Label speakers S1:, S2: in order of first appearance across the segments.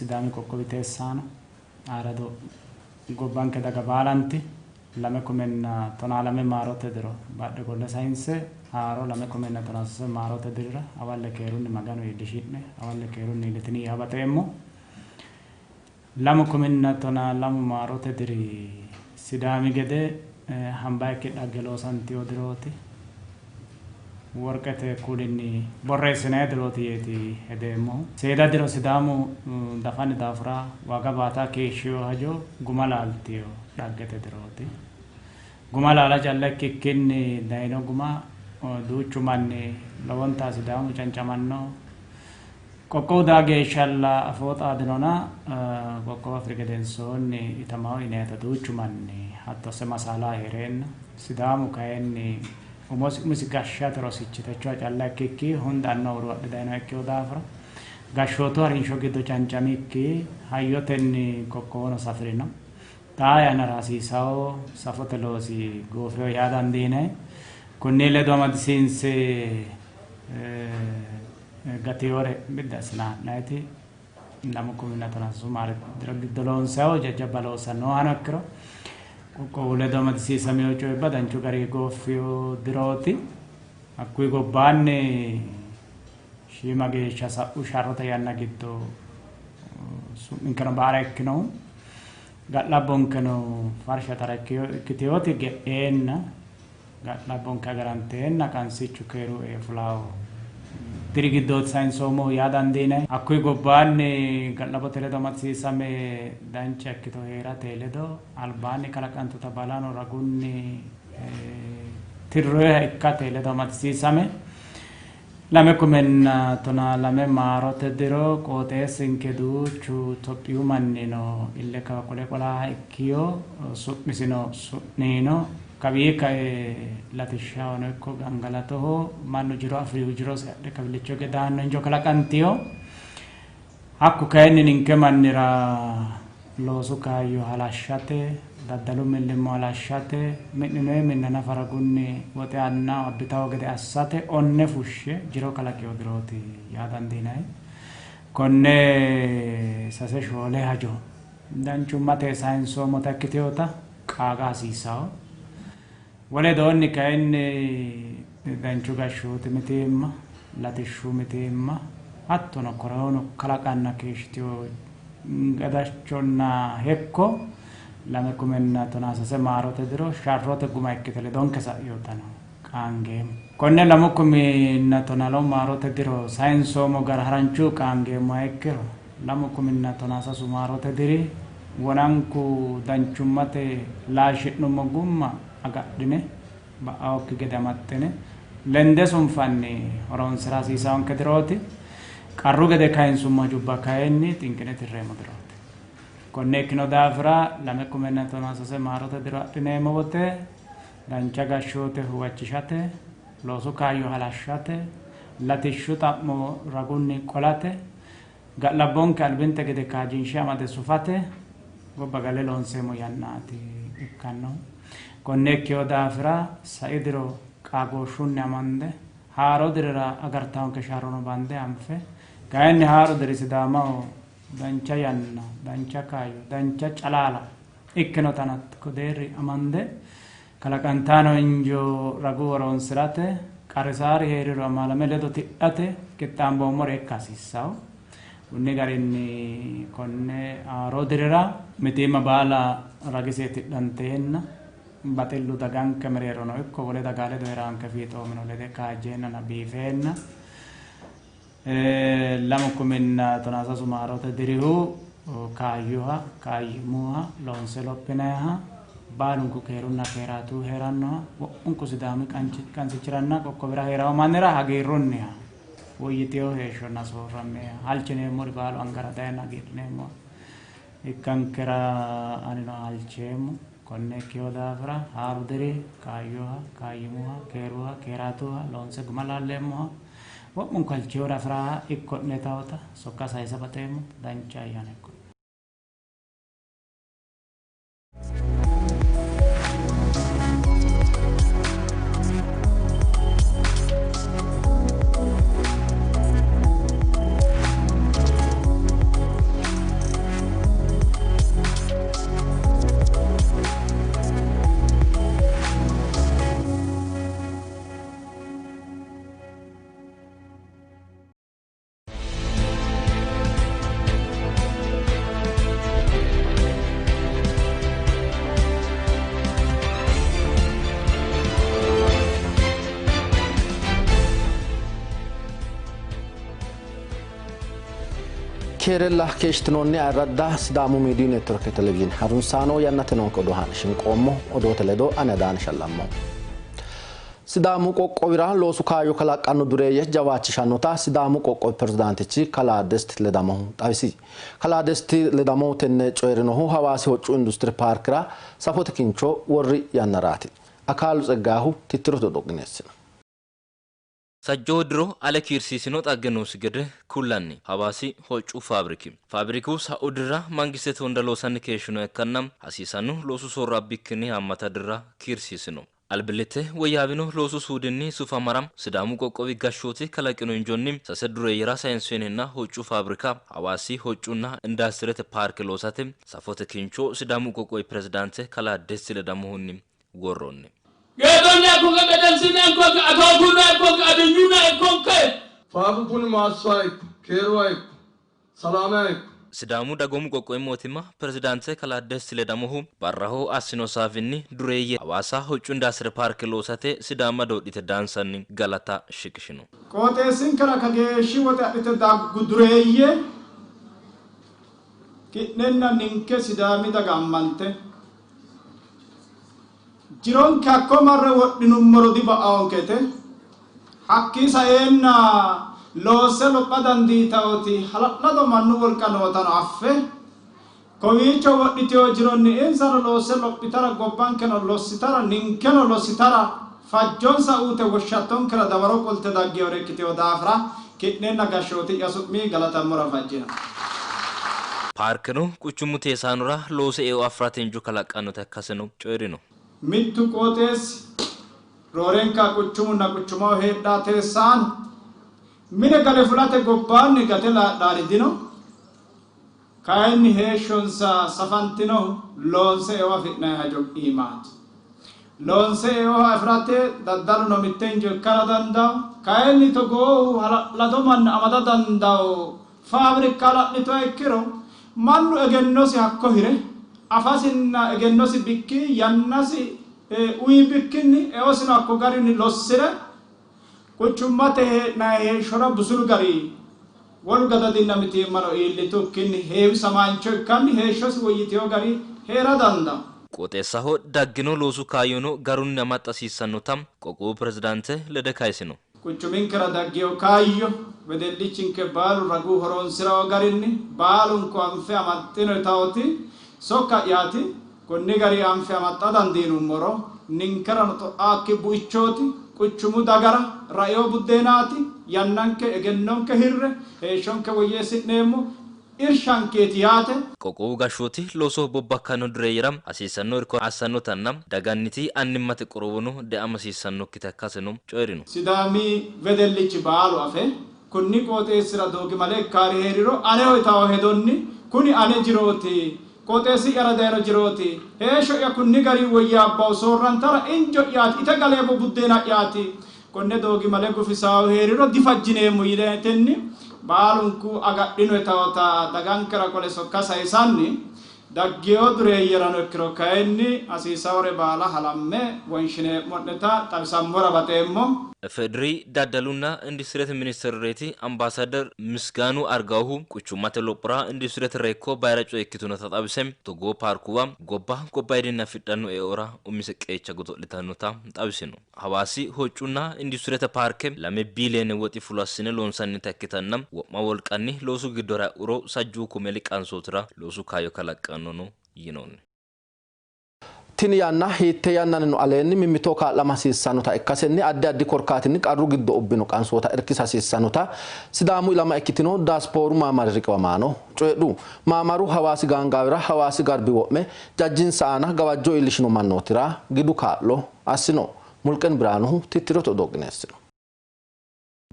S1: Sidaami qoqqowi teessaano aarado gobbanke daga baalanti lame kumenna tonaa lame maarote diro baadhe golle sayinse haaro lame kumenna tonaa sase maarote dirira awalle keerunni maganu iillishi'ne awalle keerunni iillitinii habateemmo lamu kumenna tonaa lamu maarote diri Sidaami gede hambaa ikke dhagge loosantiyo dirooti worqete kulinni borreessinee dirooti yeeti hedeemmo seeda diro Sidaamu dafanni daafira waaga baataa keeshshiyoo hajo guma laaltiyo dhaggete dirooti guma laala calla ikkikkinni dayino guma duuchu manni lowontaa Sidaamu cancamanno qoqqowu daa geeshshalla afoo xaadinona qoqqowu Afirigedensoonni itamaho yineeta duuchu manni hatto se masaalaa heereenna Sidaamu kayinni umisi gashshate rosichitecho calla ikkikki hundanno uruwadhe dayino ikkewo daafira gashshootu harinsho giddo cancamikki hayyotenni qoqqowono safirino xaa yannara hasiisawo safote loosi goofiyo yaa dandiine kunni ledo amadisiinse gatiyoore bidda asinaa'nayti lamu kuminna tonaa sasu maari diro giddo loonsawo jajjabba loossannohano ikkiro qoqqowu ledo amadisiisameo coye badanchu garii goofiyo dirooti hakkuyi gobbaanni shiima geeshsha sa'u sharrote yanna giddo su'minkeno baara ikkinohu ga'labbonkeno farsha tara ikkitiyooti ge'eenna ga'labbonke agaranteenna qansichu keeru fulaawo diri giddooti sayinsoommohu yaa dandiine hakkuyi gobbaanni ga'labbote ledo amadisiisame dancha ikkito heerate ledo albaanni kalaqantuta balano ragunni tirroyiha ikkate ledo amadisiisame lame kumenna tonaa lame maarote diro qooxeessinke duuchu Itophiyu mannino ille kawa qole qolaaha ikkiyo su'misino su'niino kawii kae latishshahono ikko gangalatoho mannu jiro afiriyu jiro seadhe kawilicho gedaanno injo kalaqantiyo hakku kayinni ninke mannira loosu kaayyo halashshate daddalu millimmo halashshate mi'ninoyi minna nafara gunni woxe anna abbitawo gede assate onne fushshe jiro kalaqiyo dirooti yaa dandiinayi konne sase shoole hajo danchummate sayinsoommota ikkiteyota qaaga hasiisawo wole doonni kayinni danchu gashshooti mitiimma latishshu mitiimma hattono koroono kalaqanna keeshshitiyo gadachonna hekko lame kumenna tonaa sase maarote diro sharrote guma ikkite ledonke sa'yootano qaangeemmo konne lamu kuminna tonaa lamu maarote diro sayinsoomo gara haranchuu qaangeemmoha ikkiro lamu kuminna tonaa sasu maarote diri wonanku danchummate laashi'nummo gumma agadhine ba'aokki gede amaxxine lende sunfanni horonsira hasiisaonke dirooti qarru gede kayinsummo jubba kayinni xinqine tirreemmo dirooti konne ikkino daafira lame kumenna tonaa sase maarote diro adhineemmo wote dancha gashshoote huwachishate loosu kaayyo halashshate latishshu xa'mo ragunni qolate ga'labbonke albinte gede kaajinshe amade sufate gobba gale loonseemmo yannaati ikkanno konne ikkewo daafira sai diro qaagooshshunni amande haaro dirira agartaonke sharrono bande anfe kayinni haaro diri Sidaamaho dancha yanna dancha kaayyo dancha calaala ikkinotana kodeerri amande kalaqantaano injo ragu horonsirate qarisaari heeriro amaalame ledo tidhate qixxaamboommore ikka hasiissawo kunni garinni konne haaro dirira mitiimma baala ragisee tidhanteenna batillu daganke mereerono ikko wole dagaa ledo heeraanke fiixoomino lede kaajjeennana biifeenna lamu kuminna tonaa sasu maarote dirihu kaayyoha kaayyimuha loonse lophinayiha baalunku keerunna keeraatuu heerannoha wo'munku Sidaami qansichiranna qoqqowira heerawo mannira hagiirrunniha woyyiteyo heeshshonna soorrammeha halchineemmori baalu angara dayina hagiidhineemmoha ikkankera anino halcheemmo konne ikkewo daafira haaru diri kaayyoha kaayyimuha keeruha keeraatuha loonse guma laalleemmoha wo'munku halcheyo daafira ikko'ne tawota sokka sayisa bateemmo dancha ayyaana ikko
S2: keerella keeshtinonni arradda sidaamu miidiyu network television harunsaano yannatenon kodohan shinqoommo odoote ledo anadaan shallammo sidaamu qoqqowira loosu kaayyo kalaqanno dureeyye jawaachishannota sidaamu qoqqowi pirezidaantichi kalaa desti ledamohu xawisi kalaa desti ledamohu tenne coyrinohu hawaasi hoccu industri paarkira safote kincho worri yannaraati akaalu tsegaahu tittiroto dhoqineessina
S3: Sajjodro ala kirsisino xaggenuus gede kullanni hawaasi hoccu faabiriku sa'udira mangisete hunda loosanni keeshino ekkannam hasiisannu loosu soorrabbikkinni hammata dirra kirsisino albilete wayyaabino loosu suudinni sufamaram sidaamu qoqqowi gashshooti kalaqino injonni sase dureeyira saayinsiinna hoccu faabirika hawaasi hoccunna indastirete paark loosate safote kincho sidaamu qoqqowi pirezidaante kalaa desti ledamohunni worronni
S4: Gedonya kuka bedansine kuka atokuna kuka adunyuna kuka
S5: faabukun maasai kerwai salamai
S3: Sidaamu dagomu qoqqowi mootimma pirezidaante kalaa desti ledamohu barraho assino saafinni dureeyye hawaasa hoccu indastre paark loosate sidaama doodhite daansanni galata shiqishino
S6: Qooxeessin kara kageeshi wote adhite daggu dureeyye kidnenna ninke sidaami daga ammante jiron kakko marre wodhinummoro diba aonkete hakki saenna loose lopha dandiitawoti hala'lado mannu wolqanootano affe kowiicho wodhiteyo jironni insano loose lophitara gobbankeno lossitara ninkeno lossitara fajjonsa uute woshshattonkera dawaro qolte daggeyore ikkiteyo daafira kidnenna gashshooti yasu'mii galatammora fajjina
S3: Paarkinu quchumu teesaanura loose eo afratenju kalaqannota akkasino coyrino
S6: mittu qooxeessi roorenka quchumunna quchumaho heedhaa teessaan mine gale fulate gobbaanni gate laadhaalidino kayinni heeshshonsa safantinohu loonse eo afi'nayi hajo iimaati loonse eo afirate daddaluno mitte injo ikkara dandawo kayinni togoohu hala'lado manna amada dandawo faabirikka hala'litoha ikkiro mannu egennosi hakko hire afasinna egennosi bikki yannasi uyi bikkinni eosino akko garinni lossire quchummate hee'nayi heeshshora busulu gari wolu gadadinna mitiimmano iillitukkinni heewisa mancho ikkanni heeshshosi woyyiteyo gari heera dandawo
S3: Qooxeessaho daggino loosu kaayyono garunni amaxxasiissannota qoqqowu pirezidaante lede kaysino
S6: quchuminkera daggeyo kaayyo wedellichinke baalu raguu horonsirawo garinni baalunku anfe amaxxino itawoti sokka yaati konni gari anfe amaxxa dandiinummoro ninkerano xo'aakki bu'ichooti quchumu dagara ra'yo buddeenaati yannanke egennonke hirre heeshshonke woyyeessi'neemmo irshankeeti yaate
S3: qoqqowu gashshooti looso bobbakkanno dureeyyiram hasiisanno irko assannotanna daganniti annimmate qorowono de'ama hasiissannokkite akkasino coyrino
S6: sidaamii wedellichi baalu afe kunni qooxeessira doogi malee ikkaari heeriro aneho itawo hedonni kuni ane jirooti qooxeessi yara dayno jirooti heeshsho ya kunni gari woyyaabbawu soorrantara injo yaati ite galeebo buddeena yaati konne doogi malee gufisaawu heeriro difajjineemmo yineetenni baalunku agadhino itawota dagankera qole sokka sayisanni daggeyo dureeyyerano ikkiro kayinni hasiisawore baala halamme wonshineemmo'neta xabisammora baxeemmo
S3: Fedri daddalunna industirete ministerreeti ambaasaadar misgaanuu argaahu quchummate lophora industirete reekko bayra coyekkituna xabisem togoo paarkuwa gobba idinna fidhannu eora umise qeecha godo'litannota xabisino hawaasi hoccunna industirete paarke 2 biiliyoone woxi fulassine loonsannita ikkitanna wo'ma wolqanni loosu giddora uro sajjuu kumeli qansootira loosu kaayyo kalaqqannono yinoonni
S2: Tini yanna hiitte yannanino aleenni mimmito kaa'lama hasiissannota ikkasenni addi addi korkaatinni qarru giddo ubbino qansoota irkisa hasiissannota sidaamu ilama ikkitino daaspooru maamari riqiwamaano coyedhu maamaru hawaasi gaangaawira hawaasi garbi wo'me jajjinsa aana gawajjo iillishino mannootira gidu kaa'lo assino mulqen biraanuhu tittiroto dooqineessino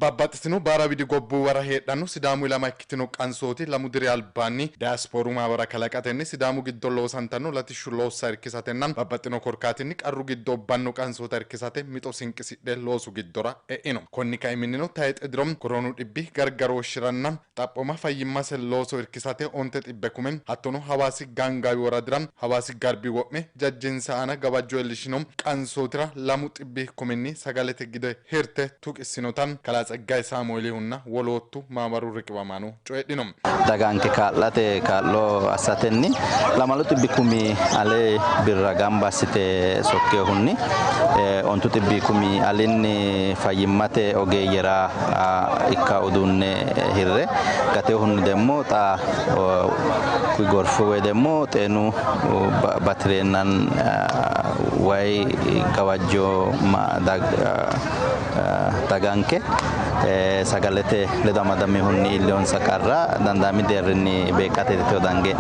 S7: Babbaxxitino baarabidi gobbuu wara heedhannu sidaamu ilama ikkitino qansooti lamu diri albaanni daasporuu maabara kalaqatenni sidaamu giddo loosantannu latishshu loossa irkisatenna babbaxxino korkaatinni qarru giddo obbanno qansoota irkisate mixo sinqisidhe loosu giddora e'ino konni ka'iminino tayixe dirom koroonu dhibbi gargarooshshiranna xaphoma fayyimmase looso irkisate onte xibbe kumen hattono hawaasi gaangaawi woradiran hawaasi garbi wo'me jajjinsa aana gawajjo iillishino qansootira lamu xibbi kuminni sagalete gide hirte tuqissinotan kalaa Tsaggaay Saamu'eelii hunna waloottu maamaruu riqibamaanuu co'edhinum.
S8: Dagaanke kaal'ate kaal'oo assatenni lamalu tibbikumi alee birra gambasite sokkee hunni ontu tibbikumi alinni fayyimmate ogeeyyeraa ikka uduunne hirre gatee hunni demmoo xaa gorfuwe demmoo xeenuu batireennan way gawajjoo dagaanke sagalete ledamadami hunni illion sakarra dandami derni bekate teodange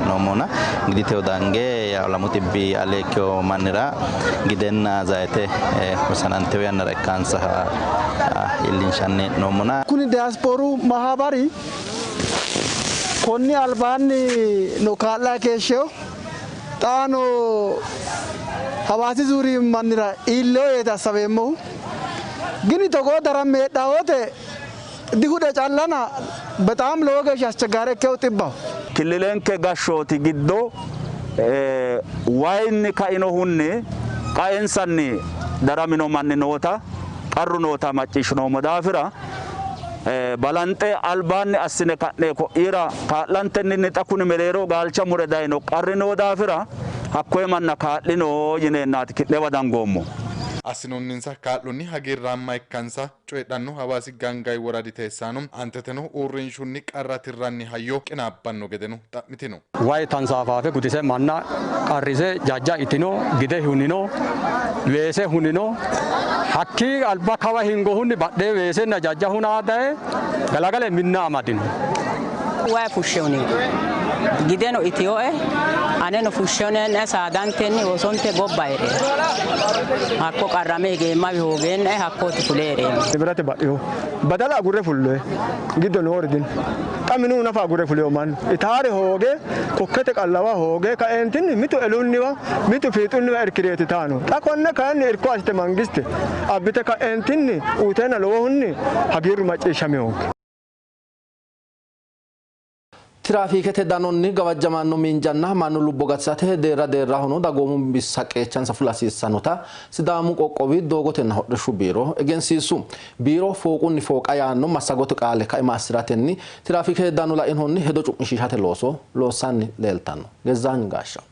S8: nomona ngidi teodange ya lamutibbi alekyo manira gidenna zaite kusanantewe yanara kansa illin shanne nomona
S9: kuni diasporu mahabari konni albani no kala kesho tano hawasi zuri manira illo eta sabemo gini togo darame dawote dihude callana በጣም ለወገሽ አስቸጋሪ ከውጥባው
S10: ክልለን ከጋሾቲ ግዶ ዋይን ካይኖ ሁኔ ቃየንሰኒ ደራሚኖ ማንኖታ ቀሩኖታ ማጭሽኖ መዳፍራ ባላንጤ አልባን አስነ ካኔ ኮ ኢራ ካላንተኒ ነጣኩን መሌሮ ጋልቻ ሙረዳይኖ ቀርኖ ዳፍራ አኮይ ማና ካሊኖ ይነናት ለወዳንጎሞ
S7: Asinonninsa kaadhonni hageerraammaa ikkansa coedhannu hawaasi gaangaay waraadi teessaanum antetenu uurrinshunni qarratirranni hayyoo qinaabbanno gedenu xa'mitinu.
S11: Waa'ee tansaafaafee guddisee mannaa qarrisee jajjaa itinoo gidee huninoo weesee huninoo hakkii alba kawa hingo hunni badhee weesee na jajjaa hunaa ta'e galagalee minnaa amadinu.
S12: Waa'ee fushshee gideno itiyoo'e aneno fushshoneen saadantenni osonte gobbaayre hakko qarramee geemma bihoogeen hakkooti fuleere
S9: birate badhiyo badala agurre fulle giddo nooridin qaminu nafa agurre fulle man itaare hooge kokkete qallawa hooge kaentinni mitu elunniwa mitu fiixunniwa irkireeti taano xa konne kaanni irko asite mangiste abbite kaentinni uteena lowohunni hagiirru macciishame hooge
S2: Tiraafiikete danonni gawajjamanno minjanna mannu lubbo gatisate deerra hono dagoomu bisaqeechansa fulasiissanota sidaamu qoqqowi doogotenna hodhishshu biiro egensiisu biiro fooqunni fooqa yaanno massagote qaale kaima assiratenni tiraafiikete danno lainhonni hedo cu'mishishate looso loossanni leeltanno Gezzaañ Gaashaw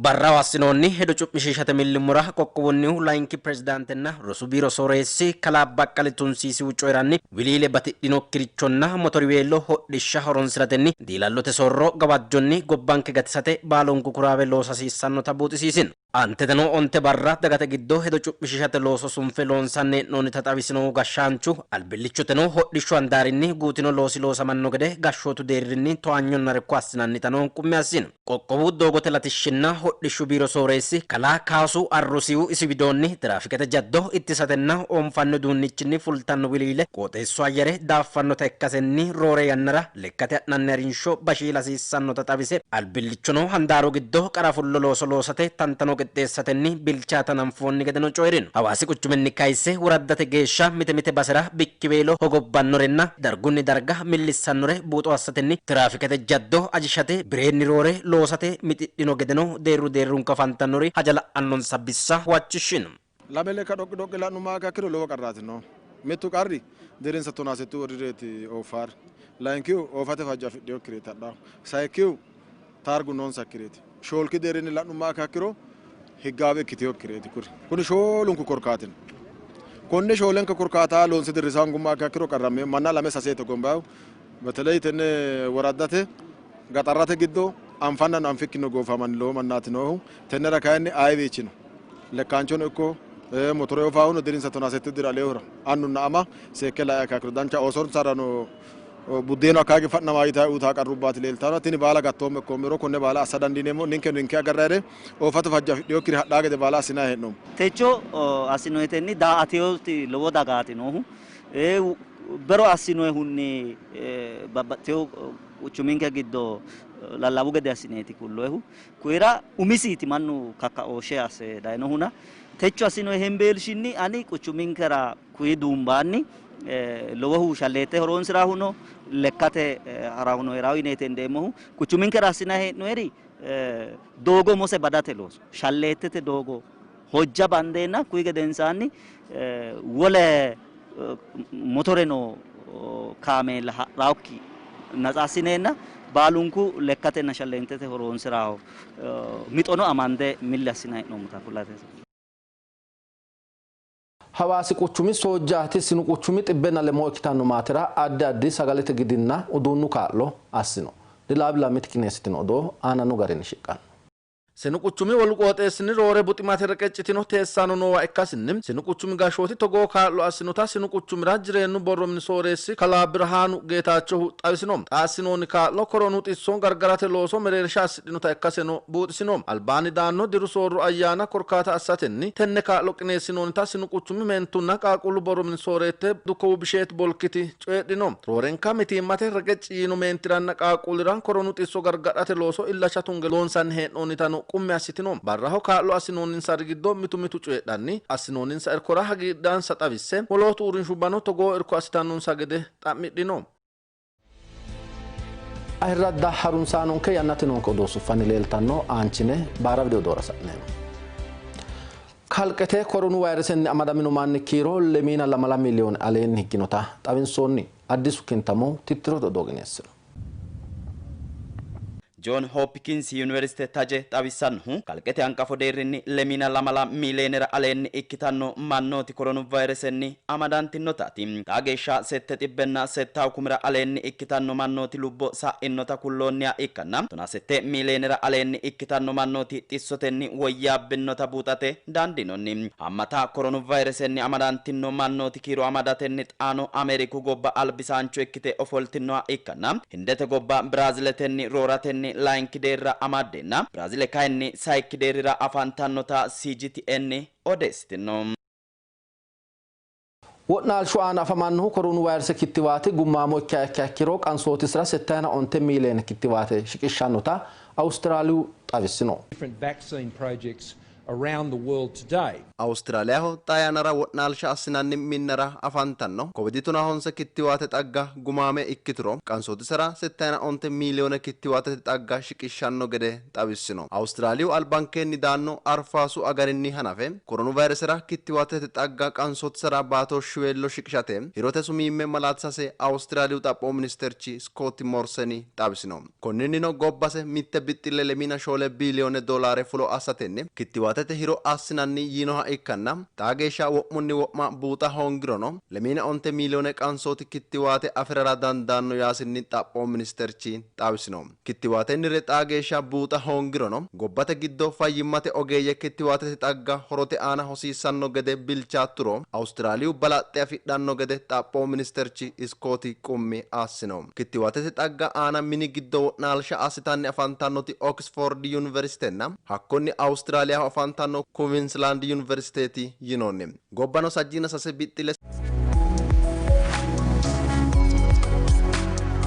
S13: Barra wasinonni hedo cu'mishishate millimura qoqqowonni laayinki prezidaantenna rosu biiro sooreessi kalaa baqqale tunsiisi wuccoyranni wiliile batidhino kirichonna motoriweello hodhishsha horonsiratenni diilallote soorro gawajjonni gobbanke gatisate baalonku kuraawe loosasiissannota buuxisiisin. Anteteno onte barra dagate giddo hedo cu'mishishate looso sunfe loonsanne noonita xawisino gashshaanchu albillichoteno hodhishshu andaarinni guutino loosi loosamanno gede gashshootu deerrinni to'anyonna rekko assinannitano qumme assin. Qoqqowu doogote latishshinna hodhishshu biiro sooreessi kalaa kaasu arrusiyu isi widoonni tiraafikete jaddo ittisatenna oonfanno duunnichinni fultanno wiliile qooxeessu ayyare daaffannota ikkasenni roore yannara lekkate ha'nanni harinsho bashiilasiissannota xawise albillichono handaaru giddo qarafullo looso loosate tantano qixxeessatenni bilchaatan anfoonni gedeno coyirin hawaasi quchuminni kayisse wuraddate geeshsha mite basera bikkibeelo hogobbannorenna dargunni darga millissannore buuxo assatenni tiraafikete jaddo ajishate bireenni roore loosate mitidhino gedeno deerruun kafantannori hajala annon sabbissa wachishshin
S14: lamele ka dhoqqi la'nummaa akka kiro lowo qarraatino mittu qarri derensa tonaasettu warrireeti oofaar laayinkiyu oofate fajja fidhiyoo kireetadha saayikkiyu taargu noon sakkireeti shoolki deerinni la'nummaa akka kiro higgaabee kitiyoo kireeti kuni shoolunku korkaatin konne shoolenka korkaataa loonsi dirrisaan gummaa akka kiro qarramme manna lame saseete gombaayu በተለይ ተነ ወራዳተ ጋጣራተ ግዶ አንፋናን አንፍክኖ ጎፋማን ሎ ማናት ነው ተነራ ካይኔ አይቤች ነው ለካንቾን እኮ ሞቶሮ ፋውኑ ድሪን ሰቶና ሰት ድራ ለውራ አንኑና አማ ሰከላ ያካክሩ ዳንቻ ኦሶር ሳራኖ ቡዴኖ አካጊ ፈና ማይታ ኡታ ቀሩባት ሌልታና ቲኒ ባላ ጋቶም ኮሚሮ ኮነ ባላ አሳዳንዲኔሞ ኒንከ አገራደ ኦፋቱ ፈጃ ዲዮክሪ ዳገደ ባላ ሲና ሄ ነው
S15: ቴቾ አሲኖቴኒ ዳአቴዮቲ ለወዳ ጋቲ ነው በሮ አሲኖ ሁኒ ባባቴው ኡቹሚንከ ጊዶ ላላቡ ገደ አሲኔቲ ኩሎሁ ኩራ ኡሚሲቲ ማኑ ካካ ኦሼ አሴ ዳይኖ ሁና ቴቾ አሲኖ ሄምቤልሽኒ አኒ ቁቹሚንከራ ኩይ ዱምባኒ ለወሁ ሻሌቴ ሆሮን ስራ ሁኖ ለካቴ አራውኖ ራዊ ኔቴ እንደሞ ቁቹሚንከራ አሲና ሄ ኖሪ ዶጎ ሞሴ ባዳቴ ሎስ ሻሌቴ ዶጎ ሆጃ ባንዴና ኩይ ገደንሳኒ ወለ motoreno kaamela raawki naxaasineenna baalunku lekkate nashallentete horonsiraaho mixono amande milli assinay hee'noomota kullate.
S2: Hawaasi quchumi soojjaati sinu quchumi xibbenna lemoo ikkitanno maatera addi sagalete gidinna uduunnu kaa'lo assino. Dilaabila miti qineessitino odoo aananu garinni shiqqanno. Sinu quchumi wal qooxeessini roore buximate reqeccitino teessaano noowa ikkasinni sinu quchumi gashooti togoo kaa'lo assinota sinu quchumira jireennu borromni sooreessi kalaa Birhaanu Geetaachohu xawisino. Xaassinoonni kaa'lo koronu xissoon gargarate looso mereersha assidhinota ikkaseno buuxisino. Albaani daanno diru soorro ayyaana korkaata assatenni tenne kaa'lo qineessinoonnita sinu quchumi meentunna qaaqullu borromni sooreette dukkowu bisheet bolkiti coyedhino. Roorenka mitiimmate reqecci yiino meentiranna qaaqullira koronu xisso gargadhate looso illacha tunge loonsanni hee'noonnitano qumme assitino. Barraho kaa'lo assinooninsa rigiddo mitu coyedhanni assinooninsa irkora hagiidhaansa xawisse wolootu uurrinshubano togoo irko assitannonsa gede xa'midhino. Ayirradda harunsaanonke yannate noonke odoo suffanni leeltanno aanchine baara video doora sa'neemo. Kalqete koronu vayresenni amadamino manni kiiro lemiina 2 miliyoone aleenni higginota xawinsoonni addisu kintamoo tittiro dodoogineessino.
S16: John Hopkins University taje xawissanhu kalqete hanqafo deerrinni lemina 2 miiliyoonera aleenni ikkitanno mannooti koronavirusenni amadantinnotaati. Taageeshsha 7,700 aleenni ikkitanno mannooti lubbo sa'innota kulloonniha ikkanna 7 miiliyoonera aleenni ikkitanno mannooti xissotenni woyyaabbinota buuxate dandinonni. Hammata koronavirusenni amadantinno mannooti kiiro amadatenni xaano Ameeriku gobba albisaancho ikkite ofoltinnoha ikkanna hindete gobba Biraaziletenni rooratenni laayinkideerra amaddenna Biraazile kayinni saayikkideerrira afantannota CGTN odeessitino.
S2: Wotnaal shu'aan afamannu koronu vaayirse kittiwaate gummaamo ikkiro qansootisra 7 miiliyoona kittiwaate shiqishshannota Awustiraaliyu xawissino.
S17: Around the world today.
S18: Australia ho tayanara wotnaalsha assinanni minnara afantanno covidituna honse kittiwaate xagga gumaame ikkituro qansootisara 7 miiliyoona kittiwaate xagga shiqishshanno gede xawissino. Austraaliyu albankeenni daanno arfaasu agarinni hanafe koronavirusera kittiwaate xagga qansootisara baatooshshiweello shiqishate hirote sumiimme malaatsase Austraaliyu xaphoo ministerchi Scott Morrison xawisino. Konninnino gobbase mitte bixxille lemina shoole biiliyoone doolaare fulo assatenni kittiwaate hiro assinanni yiinoha ikkanna taageeshsha wo'munni wo'ma buuxa hongirono lemina 9 miiliyoone qansooti kittiwaate afirara dandaanno yaasinni xaphoo ministerchi xawisino. Kittiwaatennire taageeshsha buuxa hongirono gobbate giddo fayyimmate ogeeyye kittiwaatete xagga horote aana hosiissanno gede bilchaatturo Awustiraaliyu balaxxe afidhanno gede xaphoo ministerchi Iskooti qummi assino. Kittiwaatete xagga aana mini giddo wotnaalsha assitanni afantannoti Oxford Universitenna hakkonni Awustiraaliyaho afantano Queensland University yinonni. Gobbano sajjina sase bixxile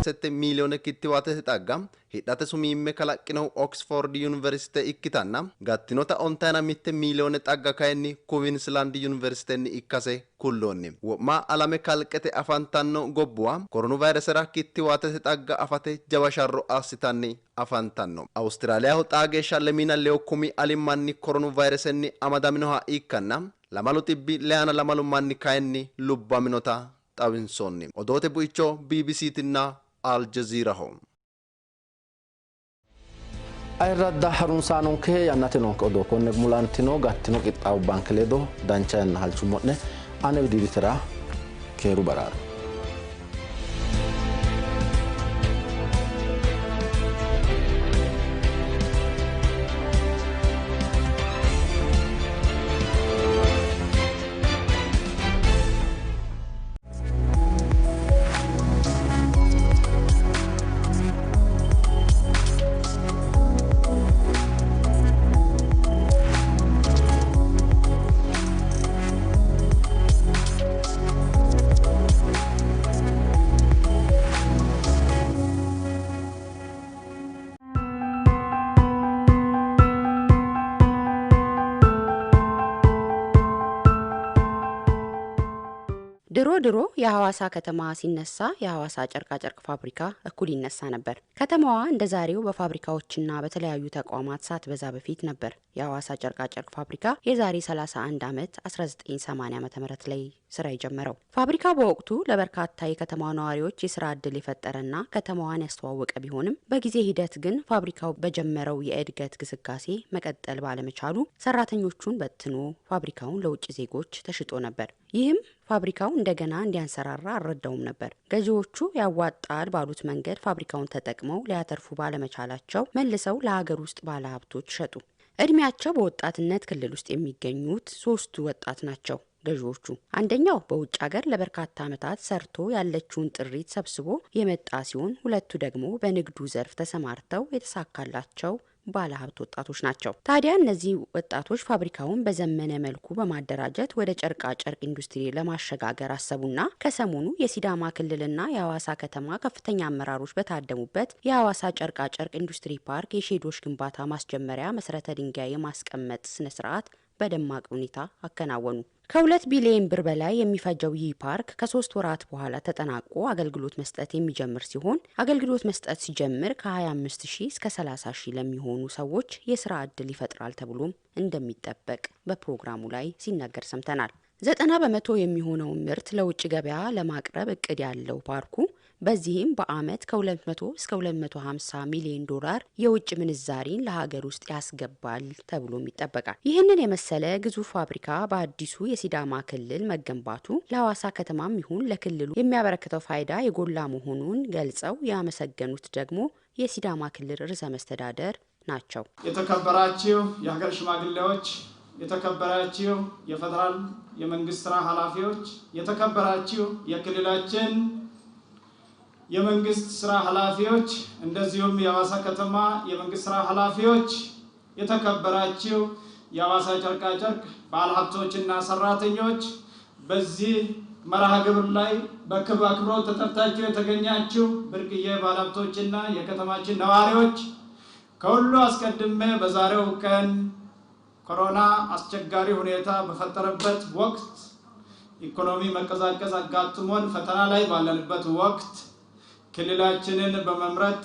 S18: 7 miiliyoone kittiwaatete xagga hidhate sumiimme kalaqqinohu Oxford University ikkitanna gattinota ontayna 1 miiliyoone xagga kayinni Queensland University ikkase kulloonni. Wo'ma alame kalqete afantanno gobbuwa koronavirusera kittiwaatete xagga afate jawa sharro assitanni afantanno. Awustiraaliyaho xaageeshsha lemina 6,000 alimmanni koronavirusenni amadaminoha ikkanna 2 leana 2 manni kayinni lubbaminota xawinsoonni. Odoote bu'icho BBC tinna Al Jazeera home.
S2: Ayirradda harunsaanonke yannate noonke odoo konne mulantino gattino qixxaawu baankileedo dancha yanna halchummo'ne ane widiitira keeru baraaru.
S19: ድሮ የሐዋሳ ከተማ ሲነሳ የሐዋሳ ጨርቃ ጨርቅ ፋብሪካ እኩል ይነሳ ነበር። ከተማዋ እንደ ዛሬው በፋብሪካዎችና በተለያዩ ተቋማት ሳትበዛ በፊት ነበር የሐዋሳ ጨርቃ ጨርቅ ፋብሪካ የዛሬ 31 ዓመት 1980 ዓመተ ምህረት ላይ ስራ የጀመረው። ፋብሪካው በወቅቱ ለበርካታ የከተማው ነዋሪዎች የስራ እድል የፈጠረና ከተማዋን ያስተዋወቀ ቢሆንም በጊዜ ሂደት ግን ፋብሪካው በጀመረው የእድገት ግስጋሴ መቀጠል ባለመቻሉ ሰራተኞቹን በትኖ ፋብሪካውን ለውጭ ዜጎች ተሽጦ ነበር። ይህም ፋብሪካው እንደገና እንዲያንሰራራ አልረዳውም ነበር። ገዢዎቹ ያዋጣል ባሉት መንገድ ፋብሪካውን ተጠቅመው ሊያተርፉ ባለመቻላቸው መልሰው ለሀገር ውስጥ ባለሀብቶች ሸጡ። እድሜያቸው በወጣትነት ክልል ውስጥ የሚገኙት 3 ወጣት ናቸው ገዢዎቹ። አንደኛው በውጭ ሀገር ለበርካታ ዓመታት ሰርቶ ያለችውን ጥሪት ሰብስቦ የመጣ ሲሆን 2ቱ ደግሞ በንግዱ ዘርፍ ተሰማርተው የተሳካላቸው ባለሀብት ወጣቶች ናቸው። ታዲያ እነዚህ ወጣቶች ፋብሪካውን በዘመነ መልኩ በማደራጀት ወደ ጨርቃ ጨርቅ ኢንዱስትሪ ለማሸጋገር አሰቡና ከሰሞኑ የሲዳማ ክልልና የሐዋሳ ከተማ ከፍተኛ አመራሮች በታደሙበት የሐዋሳ ጨርቃ ጨርቅ ኢንዱስትሪ ፓርክ የሼዶች ግንባታ ማስጀመሪያ መሰረተ ድንጋይ የማስቀመጥ ስነ ስርዓት በደማቅ ሁኔታ አከናወኑ። ከ2 ቢሊዮን ብር በላይ የሚፈጀው ይህ ፓርክ ከ3 ወራት በኋላ ተጠናቆ አገልግሎት መስጠት የሚጀምር ሲሆን አገልግሎት መስጠት ሲጀምር ከ25,000 እስከ 30,000 ለሚሆኑ ሰዎች የስራ እድል ይፈጥራል ተብሎም እንደሚጠበቅ በፕሮግራሙ ላይ ሲነገር ሰምተናል። 90% የሚሆነው ምርት ለውጭ ገበያ ለማቅረብ እቅድ ያለው ፓርኩ በዚህም በአመት ከ200 እስከ 250 ሚሊዮን ዶላር የውጭ ምንዛሪን ለሀገር ውስጥ ያስገባል ተብሎም ይጠበቃል። ይህንን የመሰለ ግዙፍ ፋብሪካ በአዲሱ የሲዳማ ክልል መገንባቱ ለሐዋሳ ከተማም ይሁን ለክልሉ የሚያበረክተው ፋይዳ የጎላ መሆኑን ገልጸው ያመሰገኑት ደግሞ የሲዳማ ክልል ርዕሰ መስተዳደር ናቸው።
S6: የተከበራችሁ የሀገር ሽማግሌዎች፣ የተከበራችሁ የፌደራል የመንግስት ስራ ኃላፊዎች፣ የተከበራችሁ የክልላችን የመንግስት ስራ ኃላፊዎች፣ እንደዚሁም የሐዋሳ ከተማ የመንግስት ስራ ኃላፊዎች፣ የተከበራችሁ የሐዋሳ ጨርቃ ጨርቅ ባለሀብቶችና ሰራተኞች፣ በዚህ መርሃ ግብር ላይ በአክብሮት ተጠርታችሁ የተገኛችሁ ብርቅዬ ባለሀብቶችና የከተማችን ነዋሪዎች፣ ከሁሉ አስቀድሜ በዛሬው ቀን ኮሮና አስቸጋሪ ሁኔታ በፈጠረበት ወቅት ኢኮኖሚ መቀዛቀዝ አጋጥሞን ፈተና ላይ ባለንበት ወቅት ክልላችንን በመምረጥ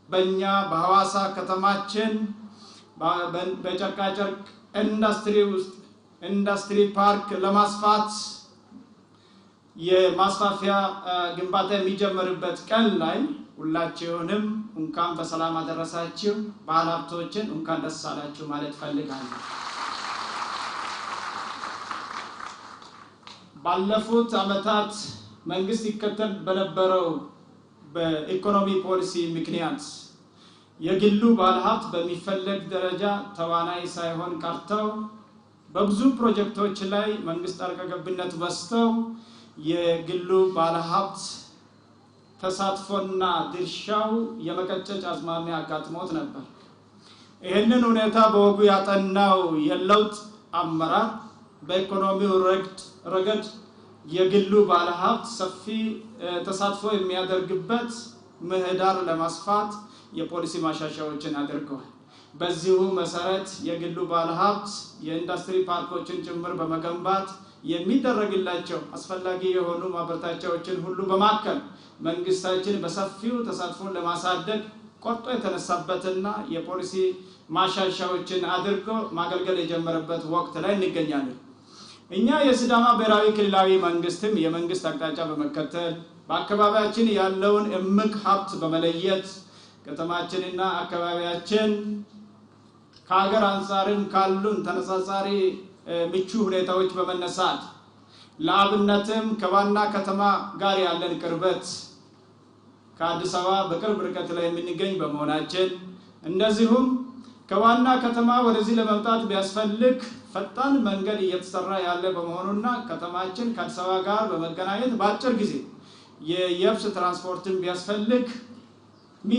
S6: በእኛ በሐዋሳ ከተማችን በጨርቃ ጨርቅ ኢንዱስትሪ ውስጥ ኢንዱስትሪ ፓርክ ለማስፋት የማስፋፊያ ግንባታ የሚጀምርበት ቀን ላይ ሁላችሁንም እንኳን በሰላም አደረሳችሁ፣ ባለሀብቶችን እንኳን ደስ አላችሁ ማለት ፈልጋለሁ። ባለፉት ዓመታት መንግስት ይከተል በነበረው በኢኮኖሚ ፖሊሲ ምክንያት የግሉ ባለሀብት በሚፈለግ ደረጃ ተዋናይ ሳይሆን ቀርተው በብዙ ፕሮጀክቶች ላይ መንግስት ጣልቃ ገብነት ወስደው የግሉ ባለሀብት ተሳትፎና ድርሻው የመቀጨጭ አዝማሚያ አጋጥሞት ነበር። ይህንን ሁኔታ በወጉ ያጠናው የለውጥ አመራር በኢኮኖሚው ረገድ የግሉ ባለሀብት ሰፊ ተሳትፎ የሚያደርግበት ምህዳር ለማስፋት የፖሊሲ ማሻሻያዎችን አድርገዋል። በዚሁ መሰረት የግሉ ባለሀብት የኢንዱስትሪ ፓርኮችን ጭምር በመገንባት የሚደረግላቸው አስፈላጊ የሆኑ ማበረታቻዎችን ሁሉ በማከል መንግስታችን በሰፊው ተሳትፎን ለማሳደግ ቆርጦ የተነሳበትና የፖሊሲ ማሻሻያዎችን አድርጎ ማገልገል የጀመረበት ወቅት ላይ እንገኛለን። እኛ የሲዳማ ብሔራዊ ክልላዊ መንግስትም የመንግስት አቅጣጫ በመከተል በአካባቢያችን ያለውን እምቅ ሀብት በመለየት ከተማችንና አካባቢያችን ከሀገር አንጻርም ካሉን ተነጻጻሪ ምቹ ሁኔታዎች በመነሳት ለአብነትም ከዋና ከተማ ጋር ያለን ቅርበት ከአዲስ አበባ በቅርብ ርቀት ላይ የምንገኝ በመሆናችን እንደዚሁም ከዋና ከተማ ወደዚህ ለመምጣት ቢያስፈልግ ፈጣን መንገድ እየተሰራ ያለ በመሆኑና ከተማችን ከአዲስ አበባ ጋር በመገናኘት በአጭር ጊዜ የየብስ ትራንስፖርትን ቢያስፈልግ